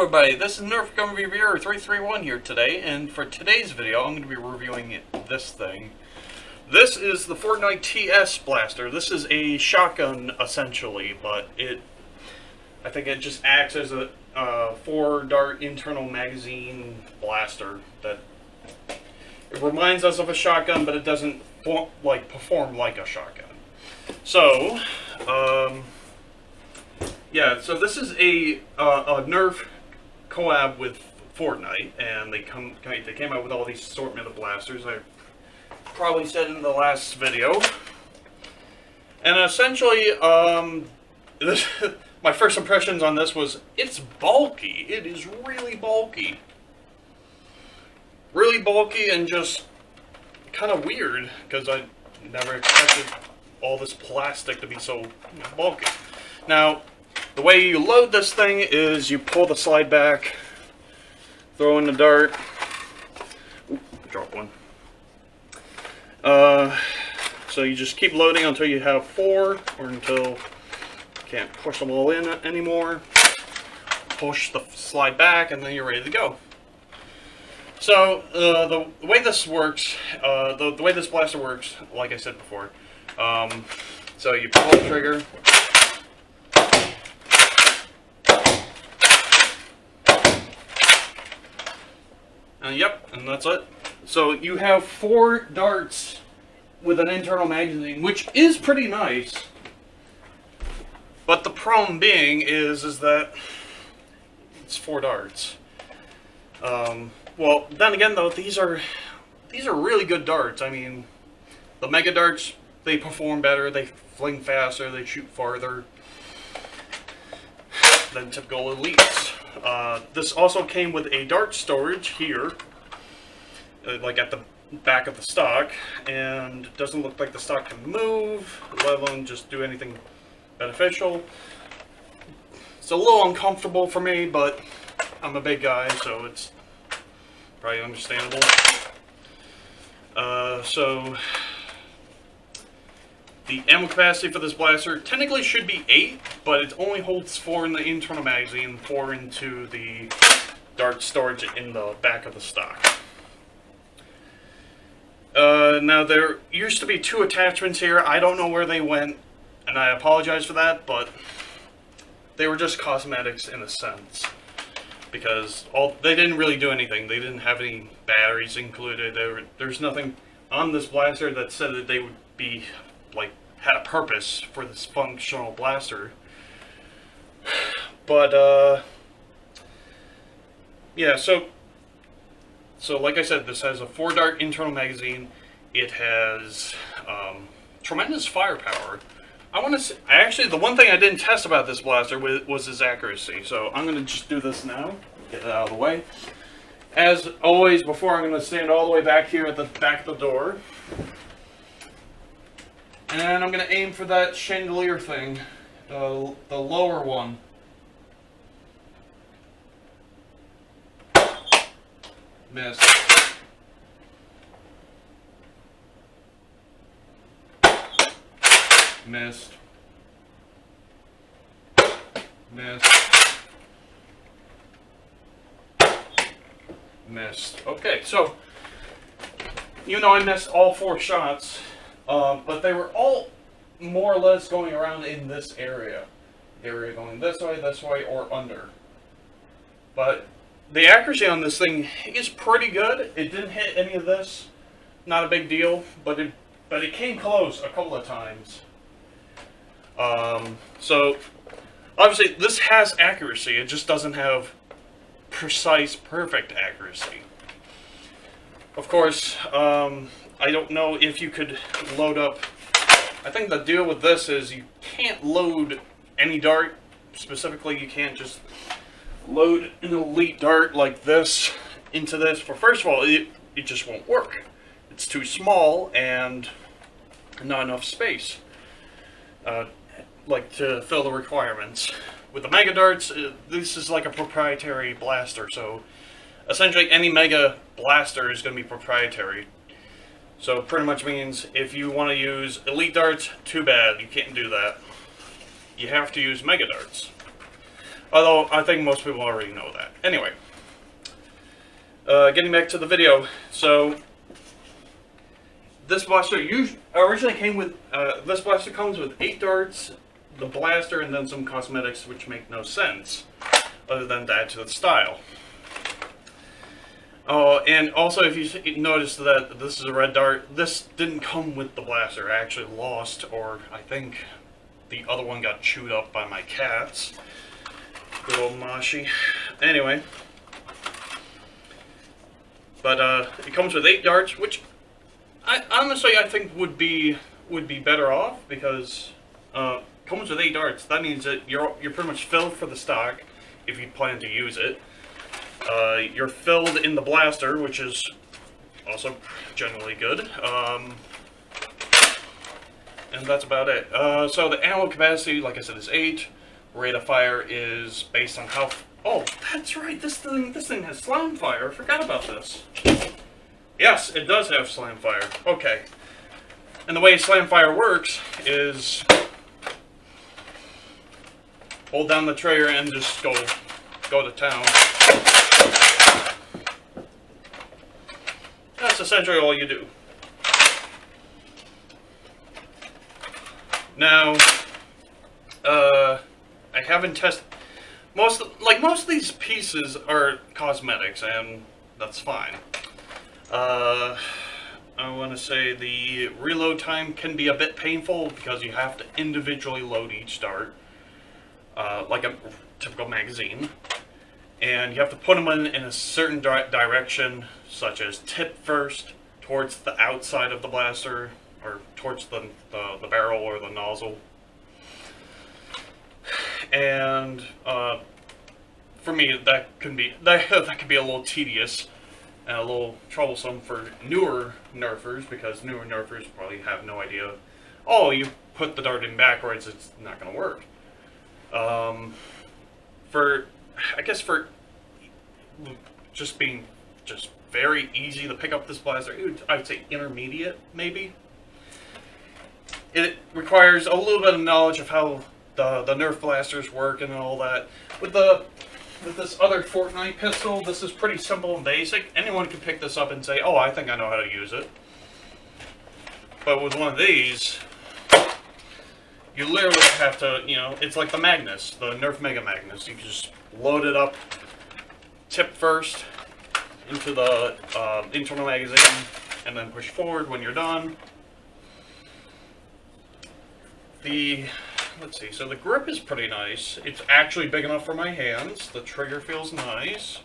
everybody, this is Nerf Gun Reviewer 331 here today, and for today's video I'm going to be reviewing this thing. This is the Fortnite TS blaster. This is a shotgun essentially, but I think it just acts as a 4-dart internal magazine blaster. That it reminds us of a shotgun, but it doesn't perform like a shotgun. So, yeah, so this is a Nerf collab with Fortnite, and they came out with all these assortment of blasters. I probably said in the last video, and essentially, my first impressions on this was it's bulky. It is really bulky, and just kind of weird because I never expected all this plastic to be so bulky. Now, the way you load this thing is you pull the slide back, throw in the dart. Ooh, drop one. So you just keep loading until you have 4, or until you can't push them all in anymore. Push the slide back, and then you're ready to go. So the way this works, the way this blaster works, like I said before, so you pull the trigger. Yep, and that's it. So you have 4 darts with an internal magazine, which is pretty nice. But the problem being is that it's 4 darts. Well, then again, though, these are really good darts. I mean, the mega darts, they perform better, they fling faster, they shoot farther than typical elites. This also came with a dart storage here, like at the back of the stock, and it doesn't look like the stock can move, let alone just do anything beneficial. It's a little uncomfortable for me, but I'm a big guy, so it's probably understandable. So the ammo capacity for this blaster technically should be 8, but it only holds 4 in the internal magazine, 4 into the dart storage in the back of the stock. Now there used to be 2 attachments here. I don't know where they went, and I apologize for that, but they were just cosmetics in a sense, because they didn't really do anything. They didn't have any batteries included. There's nothing on this blaster that said that they would be had a purpose for this functional blaster. But yeah, so like I said, this has a 4-dart internal magazine. It has tremendous firepower. Actually, the one thing I didn't test about this blaster was its accuracy. So I'm going to just do this now. Get it out of the way. As always, before, I'm going to stand all the way back here at the back of the door. And I'm going to aim for that chandelier thing, the lower one. Missed. Missed. Missed. Missed. Okay, so, even though I missed all 4 shots, but they were all more or less going around in this area. They were going this way, or under. But the accuracy on this thing is pretty good. It didn't hit any of this. Not a big deal, but it came close a couple of times. So, obviously, this has accuracy. It just doesn't have precise, perfect accuracy. Of course, I don't know if you could load up. I think the deal with this is you can't load any dart. Specifically, you can't just load an elite dart like this into this. First of all, it just won't work. It's too small and not enough space to fill the requirements. With the mega darts, this is like a proprietary blaster, so essentially any mega blaster is going to be proprietary. So pretty much means if you want to use elite darts, too bad, you can't do that. You have to use mega darts. Although, I think most people already know that. Anyway. Getting back to the video. So, this blaster originally came with... this blaster comes with 8 darts, the blaster, and then some cosmetics which make no sense, other than to add to the style. Oh, and also if you notice that this is a red dart, this didn't come with the blaster. I actually lost, or I think the other one got chewed up by my cats. Good old Mashi. Anyway. But it comes with 8 darts, which honestly I think would be better off, because it comes with 8 darts. That means that you're pretty much filled for the stock if you plan to use it. You're filled in the blaster, which is also generally good. And that's about it. So the ammo capacity, like I said, is 8. Rate of fire is based on how... Oh, that's right. This thing has slam fire. I forgot about this. Yes, it does have slam fire. Okay. And the way slam fire works is hold down the trigger and just go to town. That's essentially all you do. Now, I haven't tested most of these pieces are cosmetics, and that's fine. I want to say the reload time can be a bit painful because you have to individually load each dart, like a typical magazine, and you have to put them in a certain direction, such as tip first towards the outside of the blaster, or towards the barrel or the nozzle. And for me, that can be a little tedious and a little troublesome for newer Nerfers, because newer Nerfers probably have no idea. Oh, you put the dart in backwards, it's not going to work. I guess for just being very easy to pick up this blaster, I'd say intermediate, maybe. It requires a little bit of knowledge of how the Nerf blasters work and all that. With this other Fortnite pistol, this is pretty simple and basic. Anyone can pick this up and say, oh, I think I know how to use it. But with one of these, you literally have to, it's like the Magnus, the Nerf Mega Magnus. You can just load it up, tip first into the internal magazine, and then push forward when you're done. Let's see, so the grip is pretty nice. It's actually big enough for my hands. The trigger feels nice.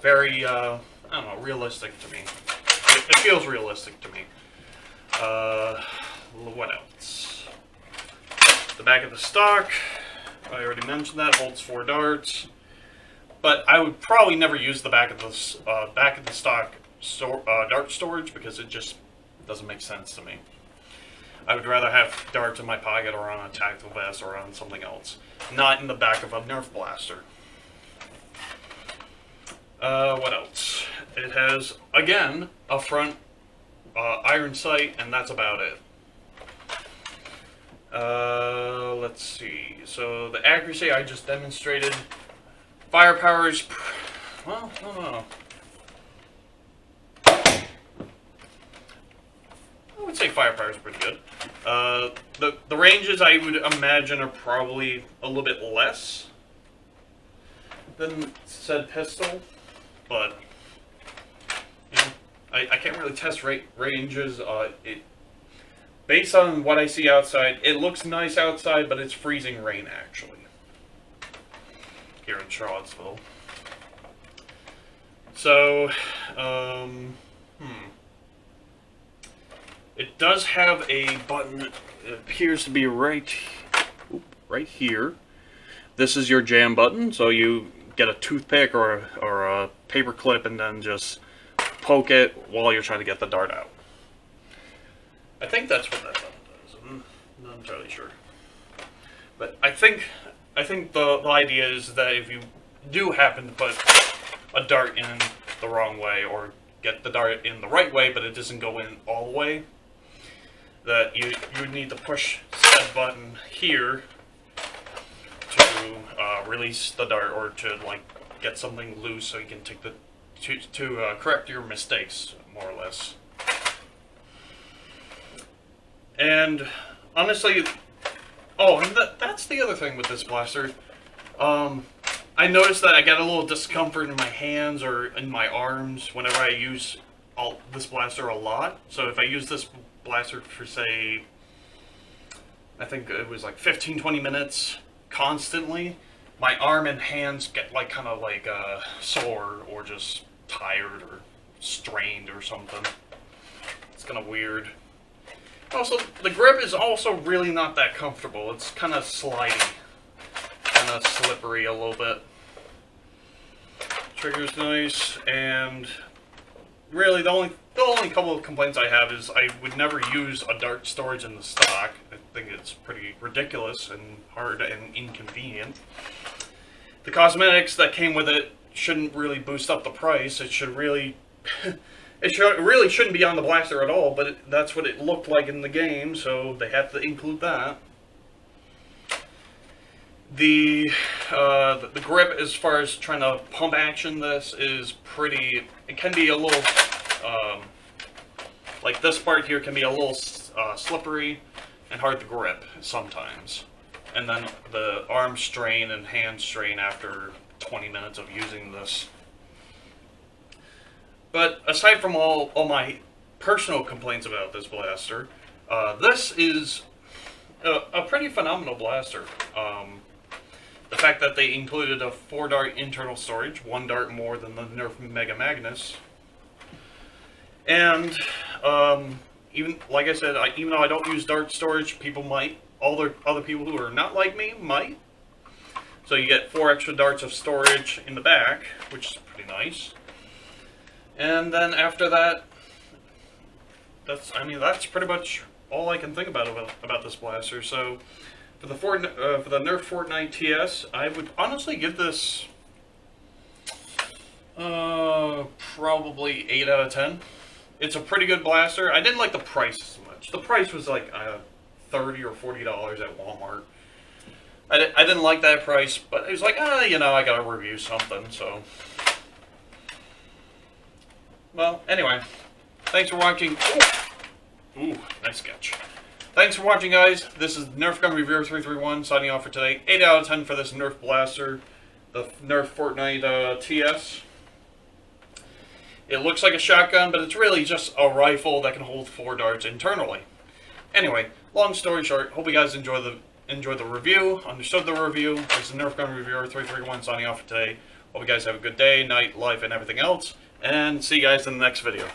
Very, I don't know, realistic to me. It feels realistic to me. What else? The back of the stock, I already mentioned that, holds 4 darts. But I would probably never use the back of the stock dart storage, because it just doesn't make sense to me. I would rather have darts in my pocket or on a tactical vest or on something else, not in the back of a Nerf blaster. What else? It has, again, a front iron sight, and that's about it. Let's see. So the accuracy I just demonstrated. Firepower is, well, I don't know. I would say firepower is pretty good. The ranges I would imagine are probably a little bit less than said pistol, but I can't really test ranges. Based on what I see outside, it looks nice outside, but it's freezing rain actually here in Charlottesville. So, it does have a button. It appears to be right here. This is your jam button, so you get a toothpick or a paper clip and then just poke it while you're trying to get the dart out. I think that's what that button does. I'm not entirely sure, but I think the idea is that if you do happen to put a dart in the wrong way, or get the dart in the right way but it doesn't go in all the way, that you would need to push that button here to release the dart or to like get something loose so you can take the to correct your mistakes, more or less. And honestly, oh, and that's the other thing with this blaster. I noticed that I get a little discomfort in my hands or in my arms whenever I use this blaster a lot. So if I use this blaster for, say, I think it was like 15-20 minutes constantly, my arm and hands get like kind of like sore or just tired or strained or something. It's kind of weird. Also, the grip is also really not that comfortable. It's kind of slidey, kind of slippery a little bit. Trigger's nice, and really the only couple of complaints I have is I would never use a dart storage in the stock. I think it's pretty ridiculous and hard and inconvenient. The cosmetics that came with it shouldn't really boost up the price. It should really, really shouldn't be on the blaster at all. But that's what it looked like in the game, so they had to include that. The grip, as far as trying to pump action, this is pretty. It can be a little, like this part here can be a little slippery and hard to grip sometimes. And then the arm strain and hand strain after 20 minutes of using this. But aside from all my personal complaints about this blaster, this is a pretty phenomenal blaster. The fact that they included a 4-dart internal storage, 1 dart more than the Nerf Mega Magnus. And even like I said, even though I don't use dart storage, people might. Other people who are not like me might. So you get 4 extra darts of storage in the back, which is pretty nice. And then after that, that's pretty much all I can think about this blaster. So for the Nerf Fortnite TS, I would honestly give this probably 8 out of 10. It's a pretty good blaster. I didn't like the price so much. The price was like $30 or $40 at Walmart. I didn't like that price, but it was like, you know, I gotta review something, so. Well, anyway, thanks for watching. Ooh, nice sketch. Thanks for watching, guys. This is Nerf Gun Reviewer 331 signing off for today. 8 out of 10 for this Nerf blaster, the Nerf Fortnite TS. It looks like a shotgun, but it's really just a rifle that can hold 4 darts internally. Anyway, long story short, hope you guys enjoyed the review, understood the review. This is Nerf Gun Reviewer 331 signing off for today. Hope you guys have a good day, night, life, and everything else. And see you guys in the next video.